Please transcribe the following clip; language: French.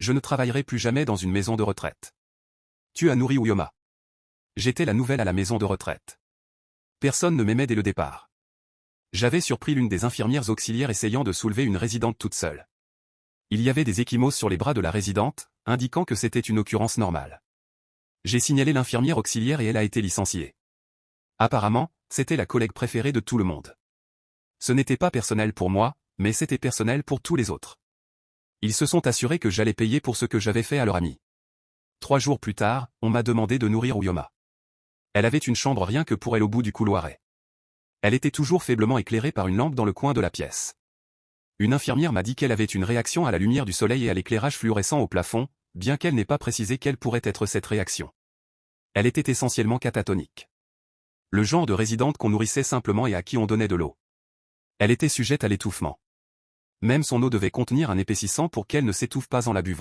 Je ne travaillerai plus jamais dans une maison de retraite. Tu as nourri Uyoma. J'étais la nouvelle à la maison de retraite. Personne ne m'aimait dès le départ. J'avais surpris l'une des infirmières auxiliaires essayant de soulever une résidente toute seule. Il y avait des ecchymoses sur les bras de la résidente, indiquant que c'était une occurrence normale. J'ai signalé l'infirmière auxiliaire et elle a été licenciée. Apparemment, c'était la collègue préférée de tout le monde. Ce n'était pas personnel pour moi, mais c'était personnel pour tous les autres. Ils se sont assurés que j'allais payer pour ce que j'avais fait à leur amie. 3 jours plus tard, on m'a demandé de nourrir Uyoma. Elle avait une chambre rien que pour elle au bout du couloiret. Elle était toujours faiblement éclairée par une lampe dans le coin de la pièce. Une infirmière m'a dit qu'elle avait une réaction à la lumière du soleil et à l'éclairage fluorescent au plafond, bien qu'elle n'ait pas précisé quelle pourrait être cette réaction. Elle était essentiellement catatonique. Le genre de résidente qu'on nourrissait simplement et à qui on donnait de l'eau. Elle était sujette à l'étouffement. Même son eau devait contenir un épaississant pour qu'elle ne s'étouffe pas en la buvant.